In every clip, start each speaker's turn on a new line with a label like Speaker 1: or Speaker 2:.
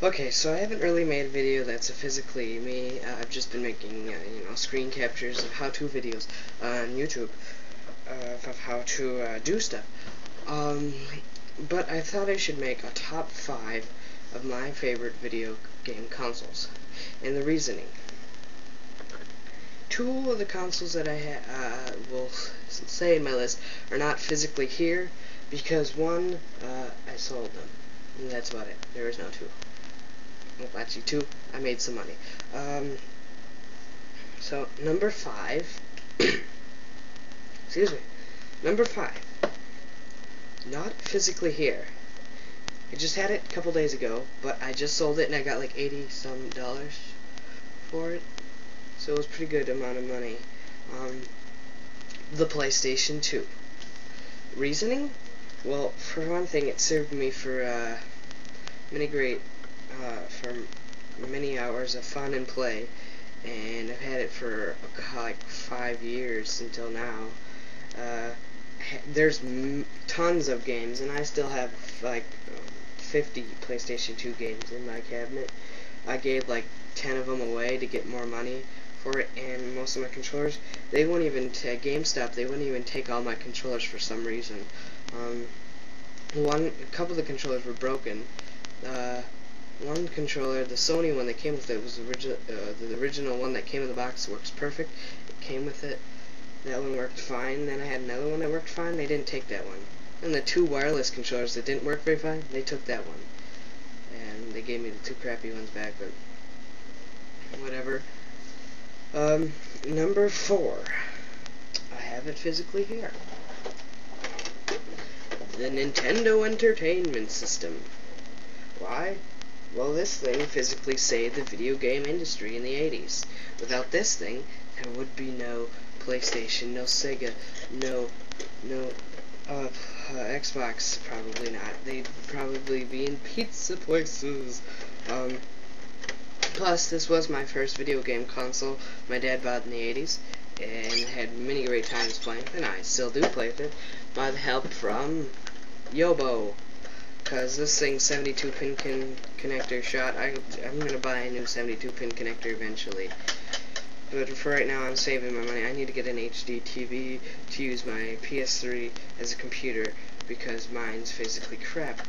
Speaker 1: Okay, so I haven't really made a video that's physically me. I've just been making, screen captures of how-to videos on YouTube of how to do stuff. But I thought I should make a top 5 of my favorite video game consoles, and the reasoning. 2 of the consoles that I will say in my list are not physically here because one, I sold them, and that's about it. There is no 2. Well, actually 2. I made some money. So number 5. Excuse me. Number 5. Not physically here. I just had it a couple days ago, but I just sold it and I got like $80-some for it. So it was a pretty good amount of money. The PlayStation 2. Reasoning? Well, for one thing, it served me for many hours of fun and play, and I've had it for like 5 years until now. There's tons of games, and I still have like 50 PlayStation 2 games in my cabinet. I gave like 10 of them away to get more money for it, and most of my controllers, they wouldn't even GameStop, they wouldn't even take all my controllers for some reason. A couple of the controllers were broken. One controller, the Sony one that came with it, was the original one that came in the box. Works perfect. It came with it. That one worked fine. Then I had another one that worked fine. They didn't take that one. And the 2 wireless controllers that didn't work very fine, they took that one. And they gave me the 2 crappy ones back, but whatever. Number 4. I have it physically here. The Nintendo Entertainment System. Why? Well, this thing physically saved the video game industry in the 80s. Without this thing, there would be no PlayStation, no Sega, no Xbox, probably not. They'd probably be in pizza places. Plus, this was my first video game console my dad bought in the 80s, and had many great times playing with it, and I still do play with it, by the help from Yobo. Because this thing's 72-pin connector shot. I'm going to buy a new 72-pin connector eventually. But for right now, I'm saving my money. I need to get an HD TV to use my PS3 as a computer, because mine's physically crap.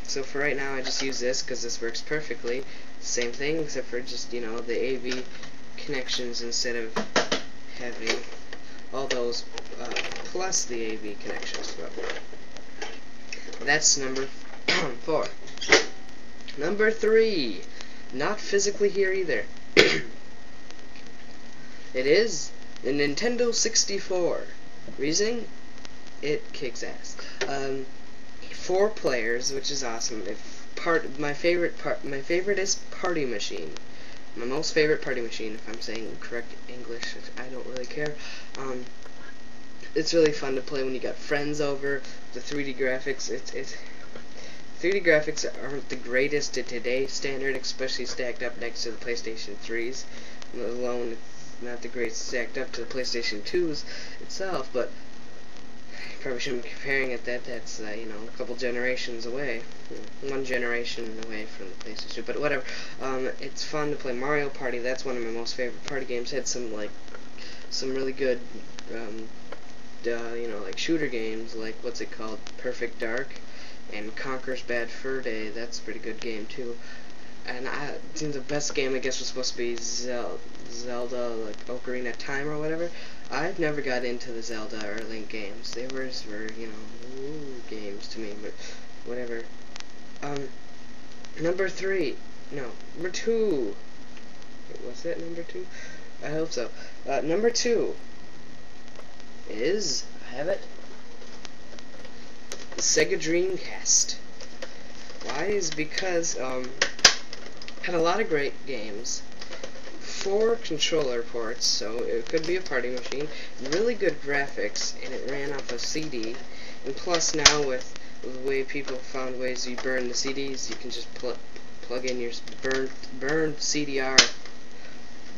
Speaker 1: So for right now, I just use this because this works perfectly. Same thing, except for just, the AV connections instead of having all those plus the AV connections. That's number 4. Number 3. Not physically here either. It is the Nintendo 64. Reasoning? It kicks ass. 4 players, which is awesome. My favorite is Party Machine. My most favorite Party Machine, if I'm saying correct English. I don't really care. It's really fun to play when you got friends over. The 3D graphics, 3D graphics aren't the greatest to today's standard, especially stacked up next to the PlayStation 3s. Let alone, not the greatest stacked up to the PlayStation 2s itself, but you probably shouldn't be comparing it. That's a couple generations away. 1 generation away from the PlayStation 2, but whatever. It's fun to play Mario Party. That's one of my most favorite party games. It had some really good like shooter games, like what's it called, Perfect Dark, and Conker's Bad Fur Day. That's a pretty good game too. And I think the best game, I guess, was supposed to be Zelda, like Ocarina of Time or whatever. I've never got into the Zelda or Link games. They were games to me, but whatever. Number 3. No, number 2. Wait, was that number 2? I hope so. Number 2 is, I have it, the Sega Dreamcast. Why? Is because had a lot of great games, 4 controller ports, so it could be a party machine, really good graphics, and it ran off a CD. And plus, now with the way people found ways you burn the CDs, you can just plug in your burned CDR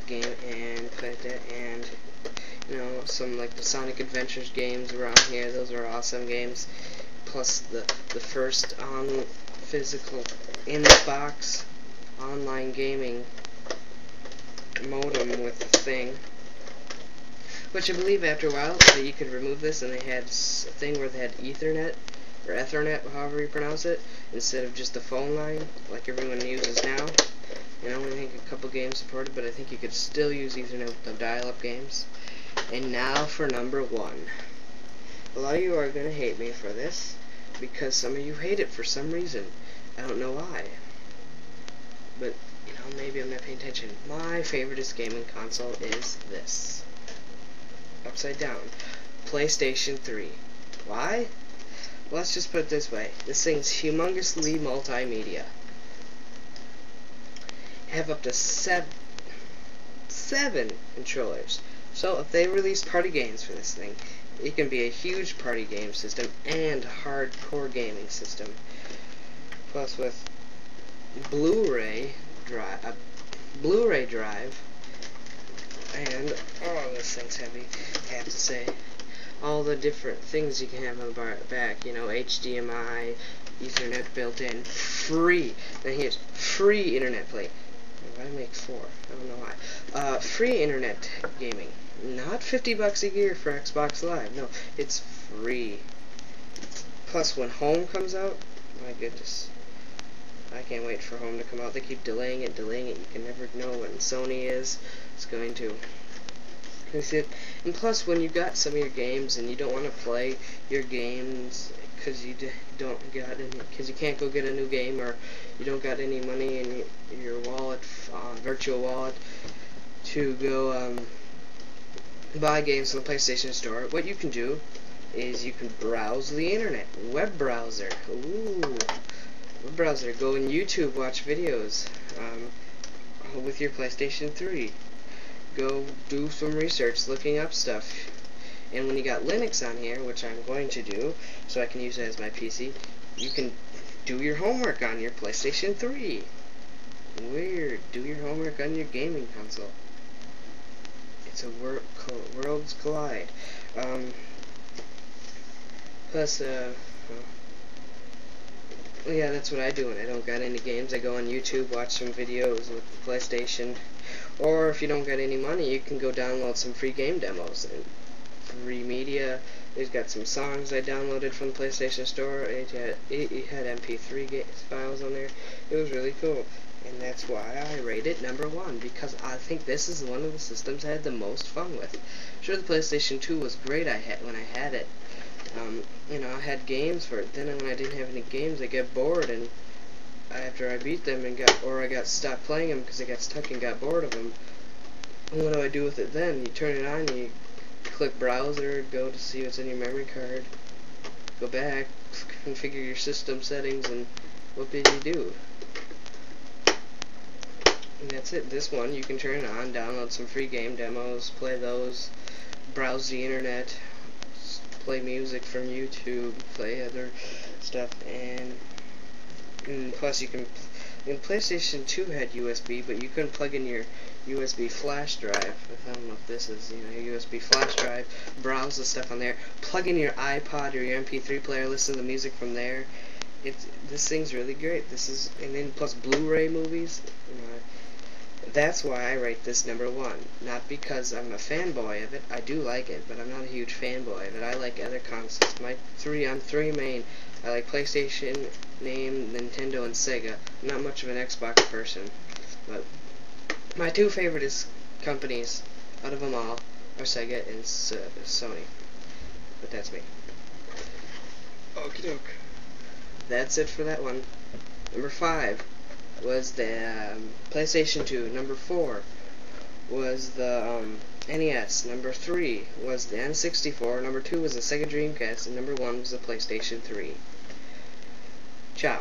Speaker 1: game and play that. And some like the Sonic Adventures games were on here. Those are awesome games. Plus the first physical in the box online gaming modem with the thing. Which I believe after a while you could remove this, and they had a thing where they had Ethernet, or Ethernet, however you pronounce it, instead of just the phone line like everyone uses now. And I only think a couple games supported, but I think you could still use Ethernet with the dial-up games. And now for number 1. A lot of you are going to hate me for this, because some of you hate it for some reason. I don't know why. But, you know, maybe I'm not paying attention. My favorite gaming console is this. Upside down. PlayStation 3. Why? Well, let's just put it this way. This thing's humongously multimedia. Have up to seven controllers. So if they release party games for this thing, it can be a huge party game system and hardcore gaming system. Plus with Blu-ray drive, and oh, this thing's heavy, I have to say. All the different things you can have on the back, you know, HDMI, Ethernet built in, free. Now here's free internet play. Why did I make 4? I don't know why. Free internet gaming. Not $50 a year for Xbox Live. No, it's free. Plus, when Home comes out, my goodness, I can't wait for Home to come out. They keep delaying it. You can never know when Sony is going to. And plus, when you got some of your games and you don't want to play your games because you can't go get a new game, or you don't got any money in your wallet, virtual wallet, to go buy games on the PlayStation Store, what you can do is you can browse the internet. Web browser. Ooh. Web browser. Go on YouTube, watch videos with your PlayStation 3. Go do some research, looking up stuff. And when you got Linux on here, which I'm going to do, so I can use it as my PC, you can do your homework on your PlayStation 3. Weird. Do your homework on your gaming console. It's a worlds collide. Plus, yeah, that's what I do when I don't got any games. I go on YouTube, watch some videos with the PlayStation. Or if you don't got any money, you can go download some free game demos. And free media. There's got some songs I downloaded from the PlayStation Store. It had MP3 files on there. It was really cool. And that's why I rate it number 1, because I think this is one of the systems I had the most fun with. Sure, the PlayStation 2 was great when I had it. You know, I had games for it. Then when I didn't have any games, I get bored, and after I beat them and I stopped playing them because I got stuck and got bored of them. What do I do with it then? You turn it on, you click browser, go to see what's in your memory card, go back, configure your system settings, and what did you do? And that's it. This one, you can turn it on, download some free game demos, play those, browse the internet, play music from YouTube, play other stuff, and plus you can. And PlayStation 2 had USB, but you couldn't plug in your USB flash drive. I don't know if this is, you know, USB flash drive. Browse the stuff on there. Plug in your iPod or your MP3 player. Listen to the music from there. This thing's really great. And then plus Blu-ray movies. That's why I rate this number 1. Not because I'm a fanboy of it. I do like it, but I'm not a huge fanboy of it. I like other consoles. I'm three main. I like PlayStation, Nintendo, and Sega. I'm not much of an Xbox person, but my 2 favorite companies out of them all are Sega and Sony. But that's me. Okie doke. That's it for that one. Number 5 was the PlayStation 2. Number 4 was the NES. Number 3 was the N64. Number 2 was the Sega Dreamcast. And number 1 was the PlayStation 3. Ciao.